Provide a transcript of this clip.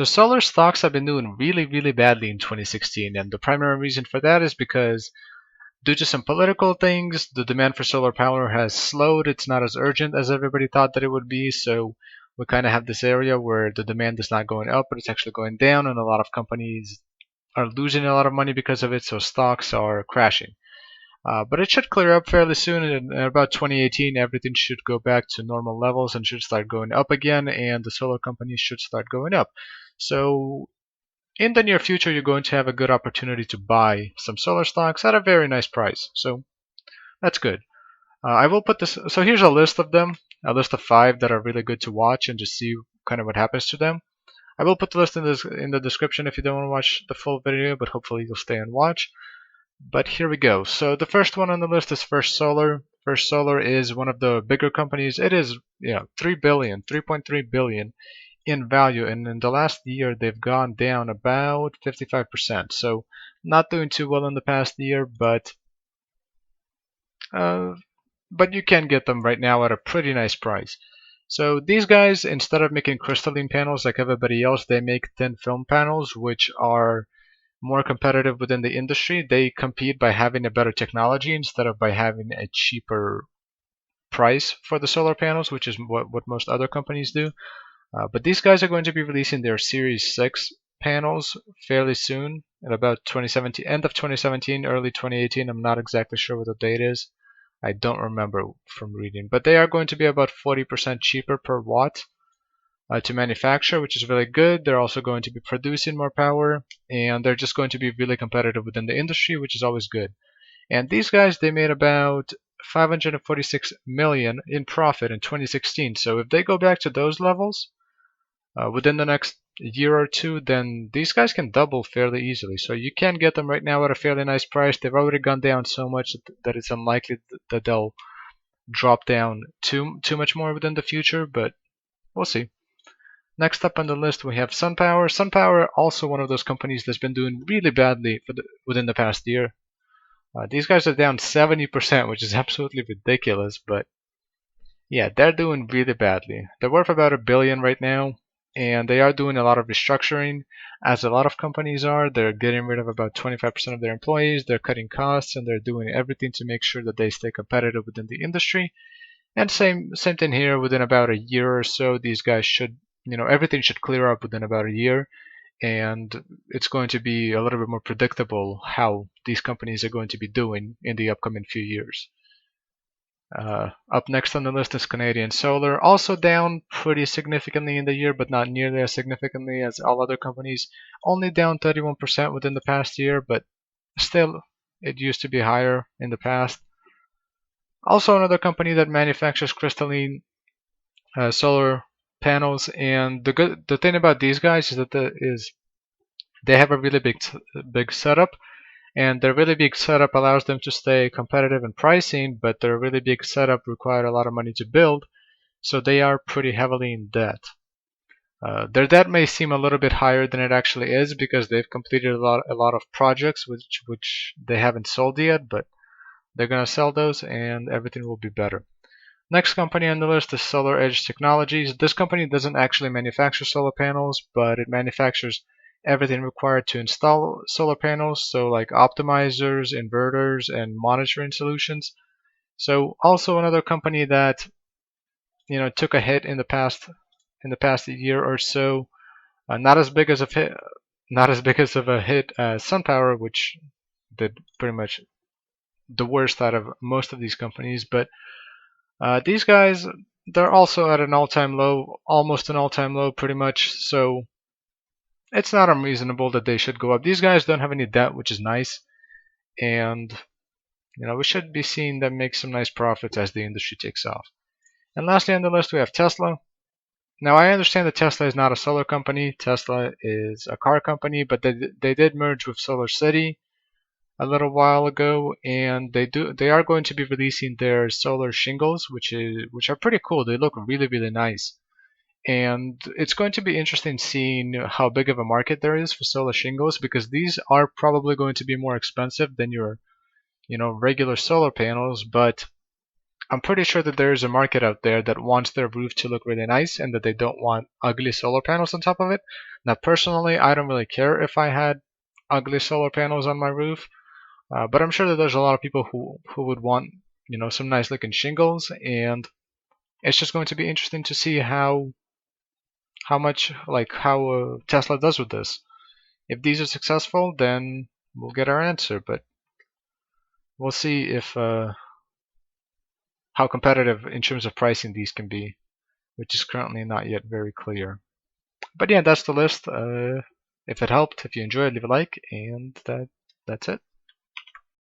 So solar stocks have been doing really badly in 2016, and the primary reason for that is because due to some political things, the demand for solar power has slowed. It's not as urgent as everybody thought that it would be, so we kind of have this area where the demand is not going up, but it's actually going down, and a lot of companies are losing a lot of money because of it, so stocks are crashing. But it should clear up fairly soon. In about 2018, everything should go back to normal levels and should start going up again, and the solar companies should start going up. So in the near future, you're going to have a good opportunity to buy some solar stocks at a very nice price. So that's good. I will put this. So here's a list of them, a list of 5 that are really good to watch and just see kind of what happens to them. I will put the list in the description if you don't want to watch the full video, but hopefully you'll stay and watch. But here we go. So the first one on the list is First Solar. First Solar is one of the bigger companies. It is 3.3 billion in value, and in the last year they've gone down about 55%. So not doing too well in the past year, but you can get them right now at a pretty nice price. So these guys, instead of making crystalline panels like everybody else, they make thin film panels, which are more competitive within the industry. They compete by having a better technology instead of by having a cheaper price for the solar panels, which is what most other companies do. But these guys are going to be releasing their Series 6 panels fairly soon, at about 2017, end of 2017, early 2018. I'm not exactly sure what the date is. I don't remember from reading, but they are going to be about 40% cheaper per watt to manufacture, which is really good. They're also going to be producing more power, and they're just going to be really competitive within the industry, which is always good. And these guys, they made about 546 million in profit in 2016. So if they go back to those levels within the next year or two, then these guys can double fairly easily. So you can get them right now at a fairly nice price. They've already gone down so much that it's unlikely that they'll drop down too much more within the future, but we'll see. Next up on the list, we have SunPower. SunPower, also one of those companies that's been doing really badly within the past year. These guys are down 70%, which is absolutely ridiculous, but yeah, they're doing really badly. They're worth about $1 billion right now, and they are doing a lot of restructuring, as a lot of companies are. They're getting rid of about 25% of their employees, they're cutting costs, and they're doing everything to make sure that they stay competitive within the industry. And same thing here. Within about a year or so, these guys should, everything should clear up within about a year, and it's going to be a little bit more predictable how these companies are going to be doing in the upcoming few years. Up next on the list is Canadian Solar, also down pretty significantly in the year, but not nearly as significantly as all other companies. Only down 31% within the past year, but still, it used to be higher in the past. Also another company that manufactures crystalline solar panels, and the thing about these guys is that they have a really big setup, and their really big setup allows them to stay competitive in pricing, but their really big setup required a lot of money to build, so they are pretty heavily in debt. Their debt may seem a little bit higher than it actually is because they've completed a lot of projects which they haven't sold yet, but they're going to sell those and everything will be better. Next company on the list is SolarEdge Technologies. This company doesn't actually manufacture solar panels, but it manufactures everything required to install solar panels, so like optimizers, inverters, and monitoring solutions. So also another company that took a hit in the past year or so. Not as big as a hit as SunPower, which did pretty much the worst out of most of these companies, but these guys, they're also at an all-time low, almost an all-time low pretty much, so it's not unreasonable that they should go up. These guys don't have any debt, which is nice, and we should be seeing them make some nice profits as the industry takes off. And lastly on the list we have Tesla. Now I understand that Tesla is not a solar company. Tesla is a car company, but they did merge with SolarCity a little while ago, and they are going to be releasing their solar shingles, which are pretty cool. They look really nice, and it's going to be interesting seeing how big of a market there is for solar shingles, because these are probably going to be more expensive than your regular solar panels, but I'm pretty sure that there is a market out there that wants their roof to look really nice and that they don't want ugly solar panels on top of it. Now, personally, I don't really care if I had ugly solar panels on my roof, but I'm sure that there's a lot of people who would want, some nice looking shingles, and it's just going to be interesting to see how much how Tesla does with this. If these are successful, then we'll get our answer, but we'll see if how competitive in terms of pricing these can be, which is currently not yet very clear. But yeah, that's the list. If it helped, if you enjoyed, leave a like, and that's it.